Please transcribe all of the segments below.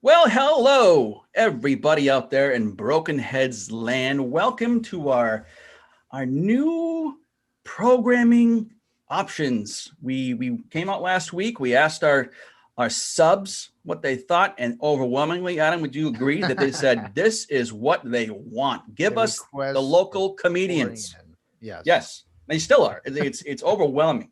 Well, hello, everybody out there in Brokin Heads land. Welcome to our new programming options. We came out last week. We asked our subs what they thought, and overwhelmingly, Adam, would you agree that they said this is what they want? Give The us the requests local are pouring comedians. in. Yes. Yes, they still are. It's overwhelming.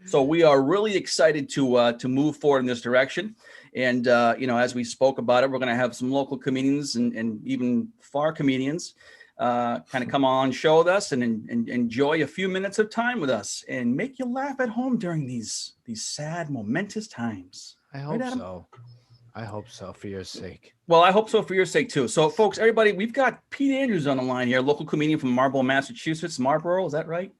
So we are really excited to move forward in this direction. And as we spoke about it, we're going to have some local comedians and even far comedians kind of come on show with us and enjoy a few minutes of time with us and make you laugh at home during these sad, momentous times. I hope so. I hope so for your sake. Well, I hope so for your sake too. So, folks, everybody, we've got Pete Andrews on the line here, local comedian from Marlborough, Massachusetts. Marlborough, is that right?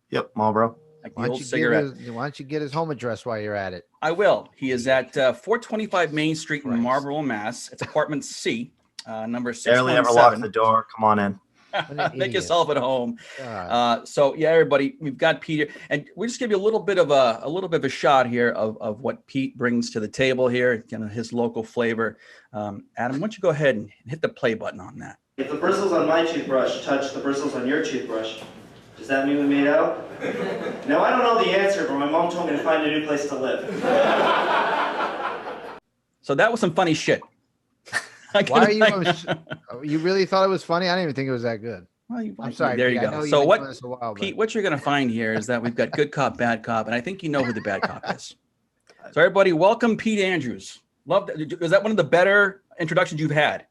Yep, Marlboro. Like the Why don't, old you cigarette. why don't you get his home address while you're at it? I will. He is at 425 Main Street in Christ. Marlborough, Mass. It's apartment C, number Barely ever locked the 617. door. Come on in. an Make idiot. yourself at home. God. So yeah, everybody, we've got Pete here, and we'll just give you a little bit of a shot here of what Pete brings to the table here, kind of his local flavor. Adam, why don't you go ahead and hit the play button on that? If the bristles on my toothbrush touch the bristles on your toothbrush, does that mean we made out? Now, I don't know the answer, but my mom told me to find a new place to live. So that was some funny shit. Why are you? You really thought it was funny? I didn't even think it was that good. Well, I'm sorry. There you Pete, I go. know So you've been what, doing this a while, Pete? but What you're going to find here is that we've got good cop, bad cop, and I think you know who the bad cop is. So everybody, welcome Pete Andrews. Love that. Was that one of the better introductions you've had?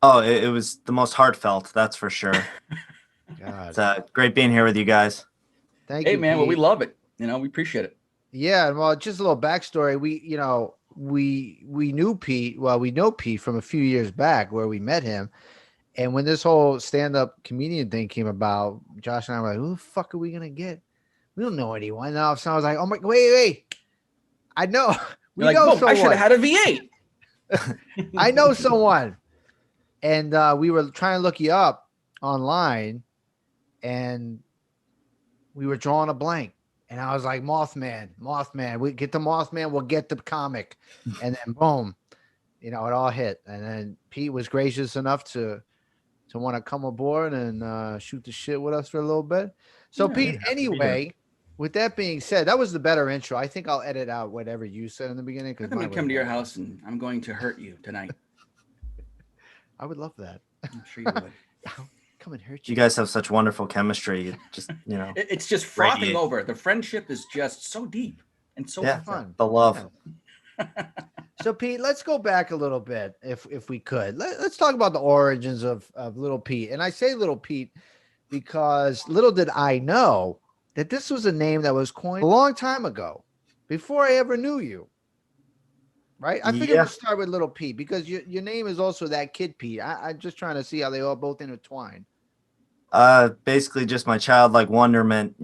Oh, it was the most heartfelt, that's for sure. God. It's great being here with you guys. Thank Hey you, man, well we Pete. love it. We appreciate it. Yeah, well, just a little backstory. We knew Pete. Well, we know Pete from a few years back where we met him. And when this whole stand-up comedian thing came about, Josh and I were like, "Who the fuck are we gonna get? We don't know anyone." And all of a sudden I was like, "Oh my, wait! I know. We You're like, know whoa, someone. I should have had a V8. I know someone." And we were trying to look you up online, and we were drawing a blank. And I was like, Mothman. We get the Mothman, we'll get the comic. And then boom, it all hit. And then Pete was gracious enough to want to come aboard and shoot the shit with us for a little bit. So Yeah, Pete, anyway, with that being said, that was the better intro. I think I'll edit out whatever you said in the beginning. I'm going to come to your house and I'm going to hurt you tonight. I would love that. I'm sure you would. Come and hurt you. You guys have such wonderful chemistry. It just, It's just frothing Radiate. over. The friendship is just so deep and so Yeah. fun. the love. So Pete, let's go back a little bit if we could. Let's talk about the origins of Little Pete. And I say Little Pete because little did I know that this was a name that was coined a long time ago, before I ever knew you. Right? I figured Yeah. we'll start with Little Pete because your name is also that kid Pete. I'm just trying to see how they all both intertwine. Basically just my childlike wonderment,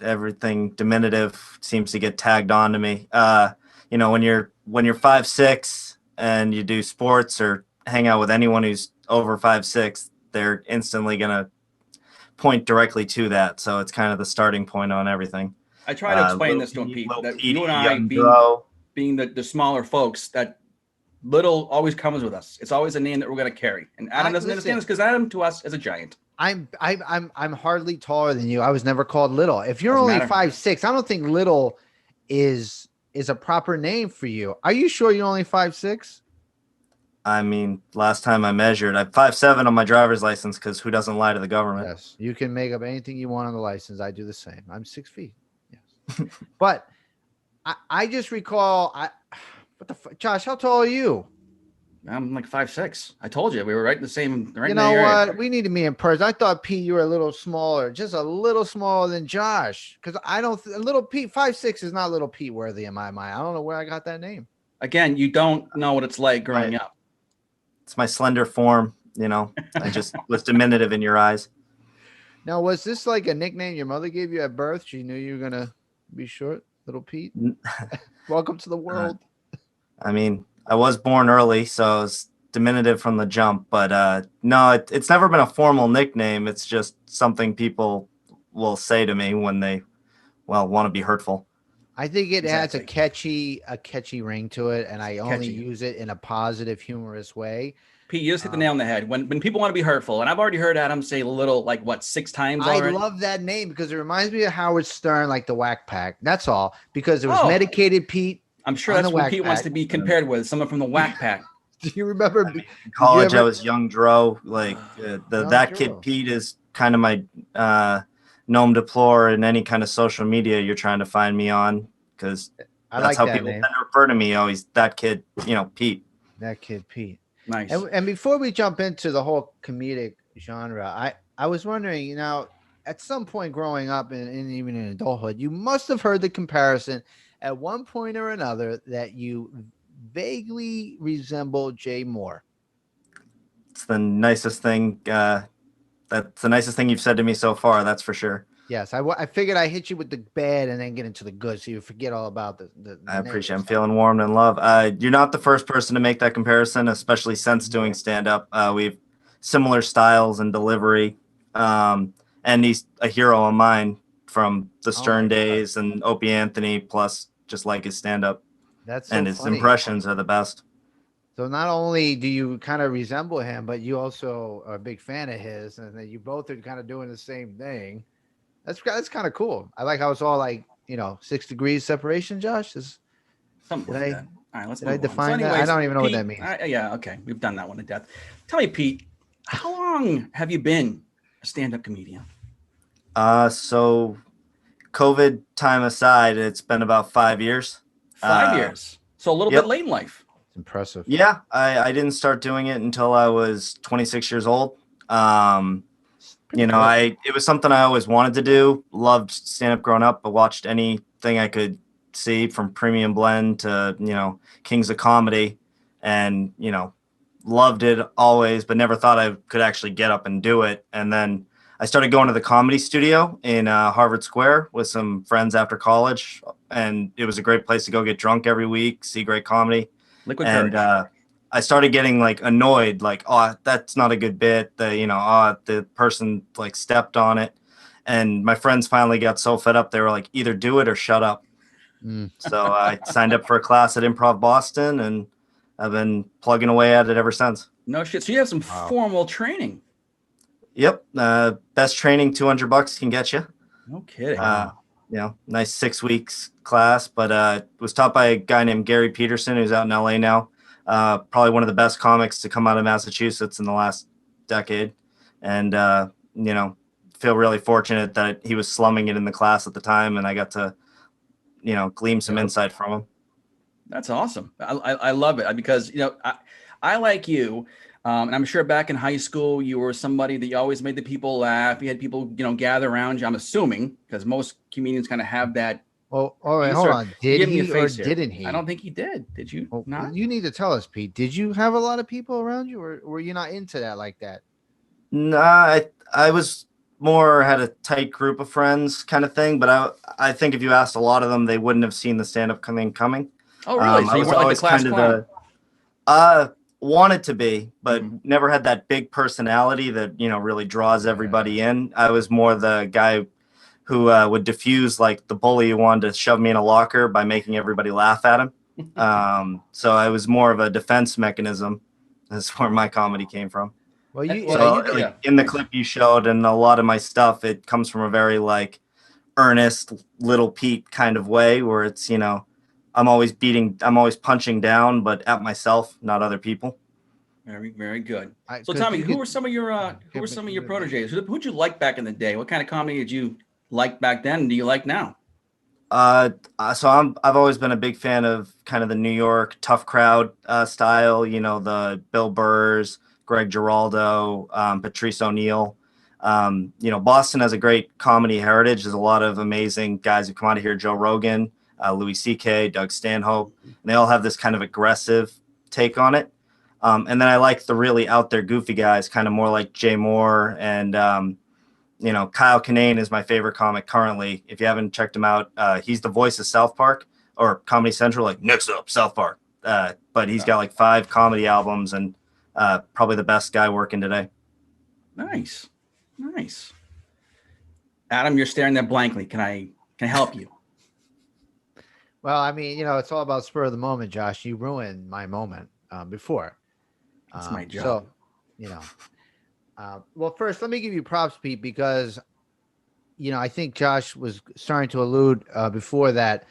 everything diminutive seems to get tagged on to me. When you're 5'6" and you do sports or hang out with anyone who's over 5'6", they're instantly gonna point directly to that. So it's kind of the starting point on everything. I try to explain Little this to him, Pete, Little that Petey, you and I, young bro. being the smaller folks, that little always comes with us. It's always a name that we're going to carry. And Adam doesn't understand this because Adam to us is a giant. I'm hardly taller than you. I was never called little. If you're Doesn't only matter. 5'6", I don't think little is a proper name for you. Are you sure you're only 5'6"? I mean, last time I measured, I'm 5'7" on my driver's license because who doesn't lie to the government? Yes, you can make up anything you want on the license. I do the same. I'm 6 feet. Yes, but I just recall. What the fuck, Josh? How tall are you? I'm like 5'6". I told you we were right in the same. Right You in the know area. what? We need to meet in person. I thought Pete, you were a little smaller, just a little smaller than Josh. Because I don't. Little Pete, 5'6" is not Little Pete worthy in my mind. I don't know where I got that name. Again, you don't know what it's like growing Right. up. It's my slender form, I just was diminutive in your eyes. Now, was this like a nickname your mother gave you at birth? She knew you were gonna be short, Little Pete. Welcome to the world. I mean, I was born early, so I was diminutive from the jump. But no, it's never been a formal nickname. It's just something people will say to me when they, want to be hurtful. I think it has a Exactly. catchy ring to it, and I only Catchy. use it in a positive, humorous way. Pete, you just hit the nail on the head. When people want to be hurtful, and I've already heard Adam say little, like what, 6 times I already? love that name because it reminds me of Howard Stern, like the Whack Pack. That's all. Because it was Oh, medicated Pete I'm sure on the that's what Whack Pete wants to Pack. be compared with, someone from the Whack Pack. Do you remember? I mean, in Did you college, I ever? was young Dro. Like Young that kid Drew. Pete is kind of my nom de plume in any kind of social media you're trying to find me on, because I that's like how that people name. tend to refer to me. Always that kid, Pete. That kid Pete. Nice. And before we jump into the whole comedic genre, I was wondering, at some point growing up and even in adulthood, you must have heard the comparison at one point or another that you vaguely resemble Jay Moore. It's the nicest thing. That's the nicest thing you've said to me so far. That's for sure. Yes, I figured I hit you with the bad and then get into the good, so you forget all about the I appreciate. negative I'm stuff. feeling warmed and loved. You're not the first person to make that comparison, especially since doing stand up. We've similar styles and delivery, and he's a hero of mine from the Oh my Stern God. days and Opie Anthony. Plus, just like his stand up That's so and his funny. impressions are the best. So not only do you kind of resemble him, but you also are a big fan of his, and then you both are kind of doing the same thing. That's kind of cool. I like how it's all like 6 degrees separation. Josh, Something did like I that. All right, let's did I move on. So, define that? I anyways, don't even know what Pete, that means. yeah, okay, we've done that one to death. Tell me, Pete, how long have you been a stand-up comedian? So COVID time aside, it's been about 5 years. 5 years. So a little Yep. bit late in life. It's impressive. Yeah, I didn't start doing it until I was 26 years old. Pretty good. It was something I always wanted to do. Loved stand up growing up. I watched anything I could see from Premium Blend to, Kings of Comedy, and, loved it always, but never thought I could actually get up and do it. And then I started going to the comedy studio in Harvard Square with some friends after college. And it was a great place to go get drunk every week, see great comedy. Liquid And courage. I started getting like annoyed, like, oh, that's not a good bit. The person like stepped on it. And my friends finally got so fed up, they were like, either do it or shut up. Mm. So I signed up for a class at Improv Boston, and I've been plugging away at it ever since. No shit. So you have some Wow. formal training. Yep. Best training, $200 can get you. No kidding. Nice 6 weeks class, but it was taught by a guy named Gary Peterson, who's out in LA now. Probably one of the best comics to come out of Massachusetts in the last decade. And, feel really fortunate that he was slumming it in the class at the time, and I got to, glean some insight from him. That's awesome. I love it because, I like you. And I'm sure back in high school, you were somebody that you always made the people laugh. You had people, gather around you. I'm assuming because most comedians kind of have that. Well, all right, You hold sort- on. you Did give me a he or face here. didn't he? I don't think he did. Did you Well, not? you need to tell us, Pete. Did you have a lot of people around you, or were you not into that like that? Nah, I was more had a tight group of friends kind of thing, but I think if you asked a lot of them, they wouldn't have seen the stand-up coming. Oh, really? So I you was weren't like the always class kind of clown? wanted to be, but Mhm. never had that big personality that, really draws everybody in. I was more the guy who would diffuse like the bully who wanted to shove me in a locker by making everybody laugh at him. So I was more of a defense mechanism. That's where my comedy came from. Well, And- So you like yeah. in the clip you showed and a lot of my stuff, it comes from a very like earnest little Pete kind of way where it's, I'm always punching down, but at myself, not other people. Very, very good. I- So 'cause tell me, you who could- were some of your Yeah, proteges? Who'd you like back in the day? What kind of comedy did you like back then? And do you like now? So I've always been a big fan of kind of the New York tough crowd style, the Bill Burrs, Greg Giraldo, Patrice O'Neill. Boston has a great comedy heritage. There's a lot of amazing guys who come out of here, Joe Rogan, Louis C.K., Doug Stanhope, and they all have this kind of aggressive take on it. And then I like the really out there goofy guys, kind of more like Jay Moore and, Kyle Kinane is my favorite comic currently. If you haven't checked him out, he's the voice of South Park or Comedy Central, like next up, South Park. But he's got like 5 comedy albums and probably the best guy working today. Nice. Adam, you're staring there blankly. Can I help you? Well, I mean, it's all about spur of the moment, Josh. You ruined my moment before. That's my job. So, you know, well, first, let me give you props, Pete, because, I think Josh was starting to allude before that.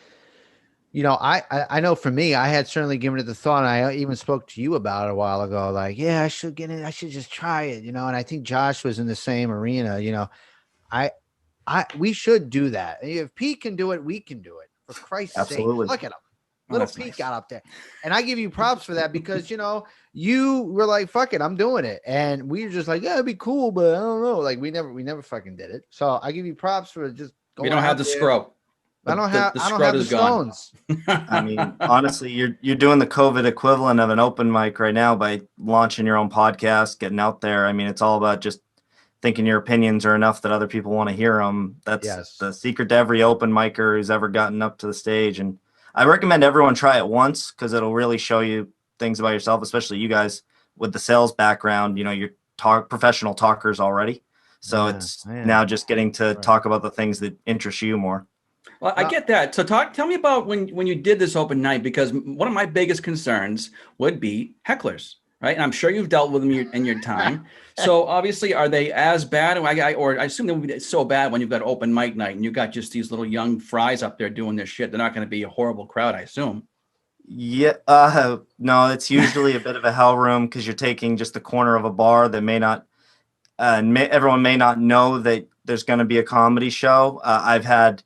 I know for me, I had certainly given it the thought. And I even spoke to you about it a while ago. Like, yeah, I should get in. I should just try it, And I think Josh was in the same arena. I, we should do that. If Pete can do it, we can do it. For Christ's sake, Absolutely. look at him. Oh, Little that's Pete nice. got up there, and I give you props for that because you were like, "Fuck it, I'm doing it," and we were just like, "Yeah, it'd be cool," but I don't know. Like we never fucking did it. So I give you props for just We going don't have out the there. scrub. I don't have the is gone. stones. I mean, honestly, you're doing the COVID equivalent of an open mic right now by launching your own podcast, getting out there. I mean, it's all about just thinking your opinions are enough that other people want to hear them. That's Yes. the secret to every open micer who's ever gotten up to the stage. And I recommend everyone try it once because it'll really show you things about yourself, especially you guys with the sales background. You're professional talkers already. So Yeah, it's yeah. now just getting to Right. talk about the things that interest you more. Well, I get that. So tell me about when you did this open night, because one of my biggest concerns would be hecklers, right? And I'm sure you've dealt with them in your time. So obviously, are they as bad? Or I assume they would be so bad when you've got open mic night and you got just these little young fries up there doing this shit. They're not going to be a horrible crowd, I assume. Yeah, no, it's usually a bit of a hell room because you're taking just the corner of a bar that may not, everyone may not know that there's going to be a comedy show. I've had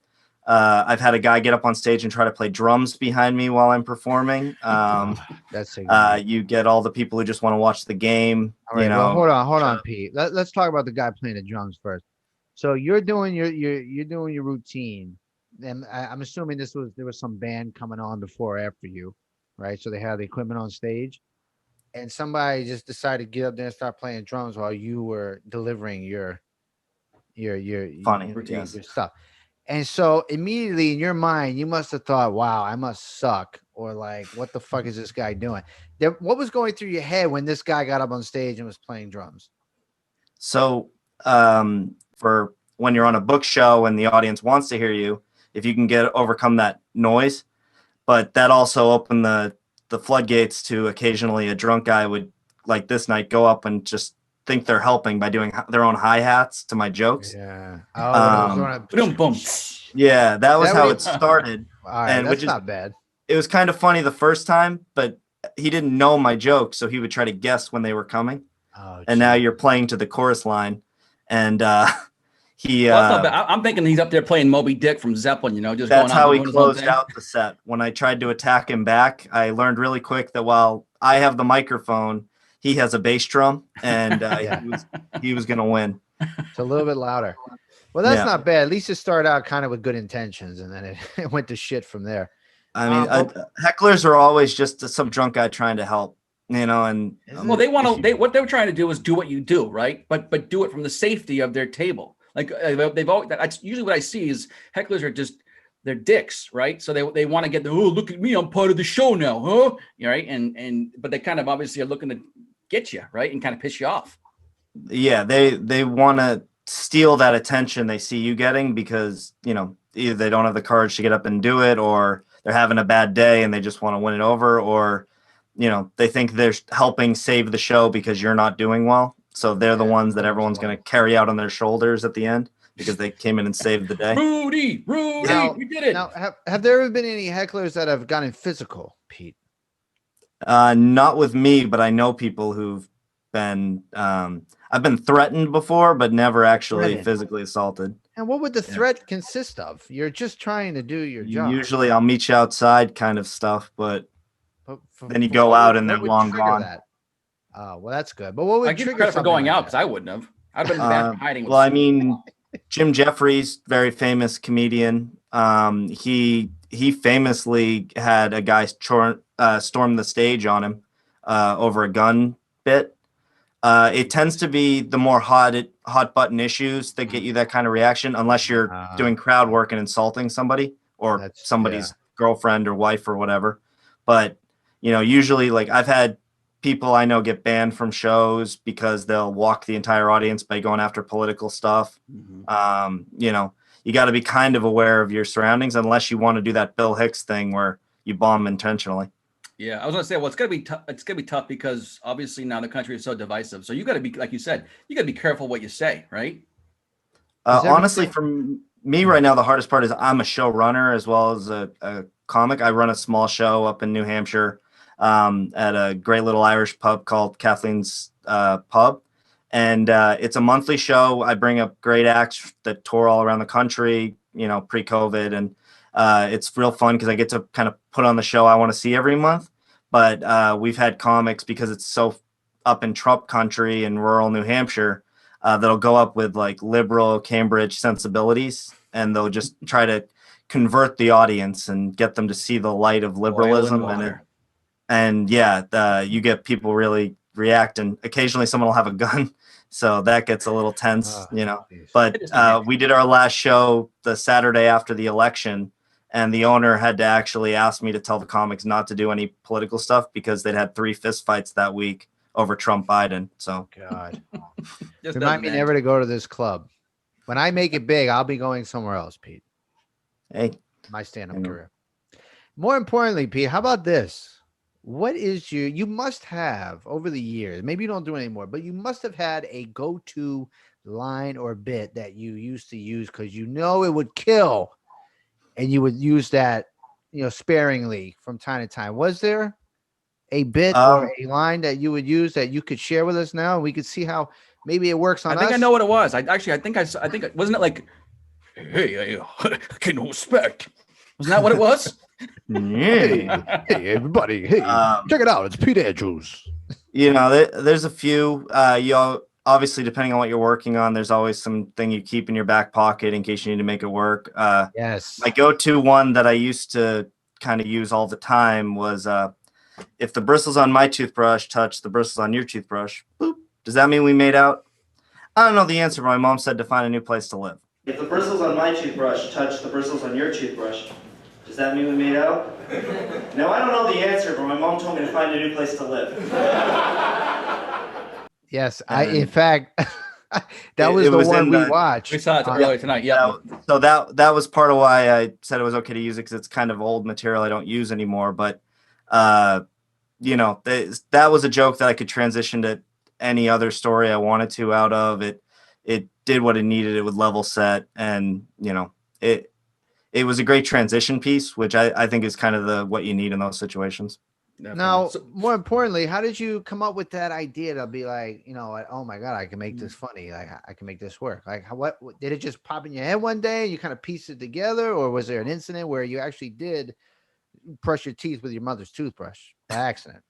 a guy get up on stage and try to play drums behind me while I'm performing. That's ignorant. You get all the people who just want to watch the game. All right. Well, hold on, Pete. Let's talk about the guy playing the drums first. So you're doing you're doing your routine, and I'm assuming there was some band coming on before or after you, right? So they had the equipment on stage, and somebody just decided to get up there and start playing drums while you were delivering Funny, your yes. stuff. And so immediately in your mind, you must have thought, "Wow, I must suck," or like, "What the fuck is this guy doing?" What was going through your head when this guy got up on stage and was playing drums? So for when you're on a book show and the audience wants to hear you, if you can overcome that noise, but that also opened the floodgates to occasionally a drunk guy would, like this night, go up and just think they're helping by doing their own hi-hats to my jokes. Yeah. Oh, Boom, boom. Yeah, that was That how would- it started. all right. And That's not bad. it was kind of funny the first time, but he didn't know my jokes, so he would try to guess when they were coming. Oh, And now geez. you're playing to the chorus line, and he Well, that's not bad. I'm thinking he's up there playing Moby Dick from Zeppelin, just that's going out how he doing his own closed thing. out the set. When I tried to attack him back, I learned really quick that while I have the microphone, he has a bass drum, and Yeah. he was going to win. It's a little bit louder. Well, that's Yeah. not bad. At least it started out kind of with good intentions, and then it went to shit from there. I mean, But- hecklers are always just some drunk guy trying to help, and Well, they want to. What they were trying to do is do what you do, right? But do it from the safety of their table. Like they've always. That's usually what I see is hecklers are just they're dicks, right? So they want to get the look at me, I'm part of the show now, huh? Right? And but they kind of obviously are looking to get you right and kind of piss you off. Yeah, they want to steal that attention they see you getting because either they don't have the courage to get up and do it, or they're having a bad day and they just want to win it over, or they think they're helping save the show because you're not doing well. So they're the ones that everyone's going to carry out on their shoulders at the end because they came in and saved the day. Rudy, Now- we did it. Now, have there ever been any hecklers that have gotten physical, Pete? Not with me, but I know people who've been. I've been threatened before, but never actually Threatened. physically assaulted. And what would the threat consist of? You're just trying to do your job. Usually, I'll meet you outside, kind of stuff, but But then you go out and they're what would long trigger gone. That? Oh, well, that's good. But what would I give you trigger credit for something going like out because that? I wouldn't have. I'd been back hiding. Well, I mean, Jim Jeffries, very famous comedian. He famously had a guy storm the stage on him over a gun bit. It tends to be the more hot button issues that get you that kind of reaction, unless you're doing crowd work and insulting somebody or somebody's girlfriend or wife or whatever. But usually, like, I've had people I know get banned from shows because they'll walk the entire audience by going after political stuff. you got to be kind of aware of your surroundings unless you want to do that Bill Hicks thing where you bomb intentionally. Yeah, I was gonna say, well, it's gonna be tough. It's gonna be tough because obviously now the country is so divisive. So you got to be, like you said, you got to be careful what you say, right? Honestly, for me right now, the hardest part is I'm a showrunner as well as a comic. I run a small show up in New Hampshire at a great little Irish pub called Kathleen's Pub. And it's a monthly show. I bring up great acts that tour all around the country, pre-COVID. And it's real fun because I get to kind of put on the show I want to see every month. But we've had comics, because it's so up in Trump country in rural New Hampshire, that'll go up with like liberal Cambridge sensibilities, and they'll just try to convert the audience and get them to see the light of liberalism. You get people really react, and occasionally someone will have a gun. So that gets a little tense, But we did our last show the Saturday after the election, and the owner had to actually ask me to tell the comics not to do any political stuff because they'd had 3 fistfights that week over Trump Biden. So God, remind me never to go to this club. When I make it big, I'll be going somewhere else, Pete. Hey, my stand-up career. More importantly, Pete, how about this? What is you must have over the years, maybe you don't do it anymore, but you must have had a go-to line or bit that you used to use because it would kill, and you would use that, sparingly from time to time. Was there a bit or a line that you would use that you could share with us now, and we could see how maybe it works on us? I think I know what it was. I think wasn't it like, hey, can you respect? Wasn't that what it was? Hey, everybody. Hey, check it out. It's Pete Andrews. There's a few, obviously, depending on what you're working on, there's always something you keep in your back pocket in case you need to make it work. Yes. My go-to one that I used to kind of use all the time was, if the bristles on my toothbrush touch the bristles on your toothbrush, boop, does that mean we made out? I don't know the answer, but my mom said to find a new place to live. If the bristles on my toothbrush touch the bristles on your toothbrush, does that mean we made out? Now, I don't know the answer, but my mom told me to find a new place to live. Yes, in fact, that was the one we watched. We saw it earlier tonight. Yeah. So that was part of why I said it was okay to use it, because it's kind of old material I don't use anymore. But that was a joke that I could transition to any other story I wanted to out of it. It did what it needed. It would level set, and it was a great transition piece, which I think is kind of what you need in those situations. Definitely. Now, more importantly, how did you come up with that idea to be like, oh my God, I can make this funny. Like, I can make this work. Like, what did it just pop in your head one day and you kind of pieced it together? Or was there an incident where you actually did brush your teeth with your mother's toothbrush by accident?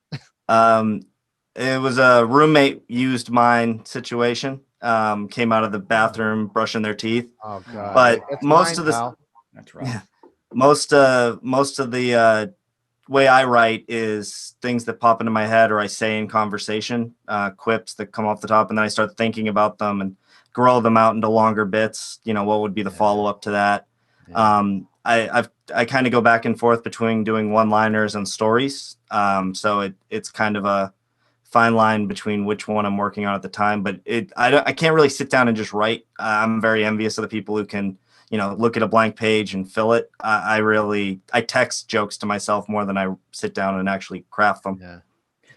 It was a roommate used mine situation. Came out of the bathroom brushing their teeth. Oh God. But That's most mine, of pal. That's right. Yeah, most of the way I write is things that pop into my head or I say in conversation, quips that come off the top, and then I start thinking about them and grow them out into longer bits. What would be the follow-up to that? Yeah. I kind of go back and forth between doing one-liners and stories. So it's kind of a fine line between which one I'm working on at the time. But I can't really sit down and just write. I'm very envious of the people who can look at a blank page and fill it. I text jokes to myself more than I sit down and actually craft them. Yeah.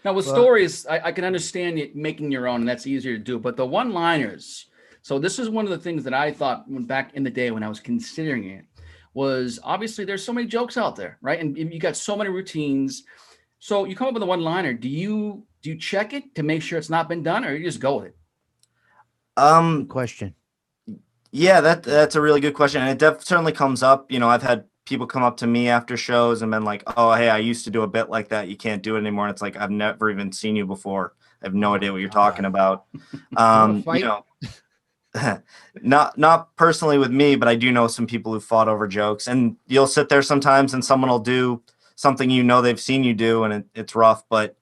Now with stories, I can understand it making your own, and that's easier to do. But the one-liners, so this is one of the things that I thought when back in the day when I was considering it, was obviously there's so many jokes out there, right? And you got so many routines. So you come up with a one-liner. Do you check it to make sure it's not been done, or you just go with it? Good question. Yeah, that's a really good question, and it certainly comes up. I've had people come up to me after shows and been like, "Oh, hey, I used to do a bit like that. You can't do it anymore." And it's like, I've never even seen you before. I have no idea what you're talking about. Not personally with me, but I do know some people who fought over jokes. And you'll sit there sometimes, and someone will do something they've seen you do, and it's rough. But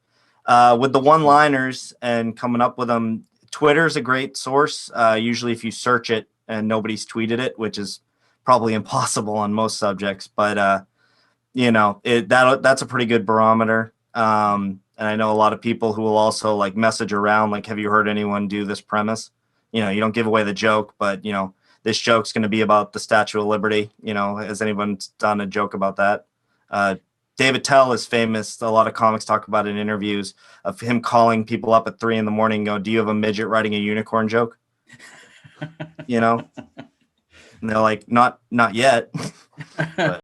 with the one-liners and coming up with them, Twitter's a great source. Usually, if you search it and nobody's tweeted it, which is probably impossible on most subjects, but that's a pretty good barometer. And I know a lot of people who will also like message around, like, have you heard anyone do this premise? You don't give away the joke, but this joke's going to be about the Statue of Liberty. You know, has anyone done a joke about that? David Tell is famous. A lot of comics talk about it in interviews of him calling people up at 3 a.m. and go, "Do you have a midget writing a unicorn joke?" You know, and they're like, "Not yet." But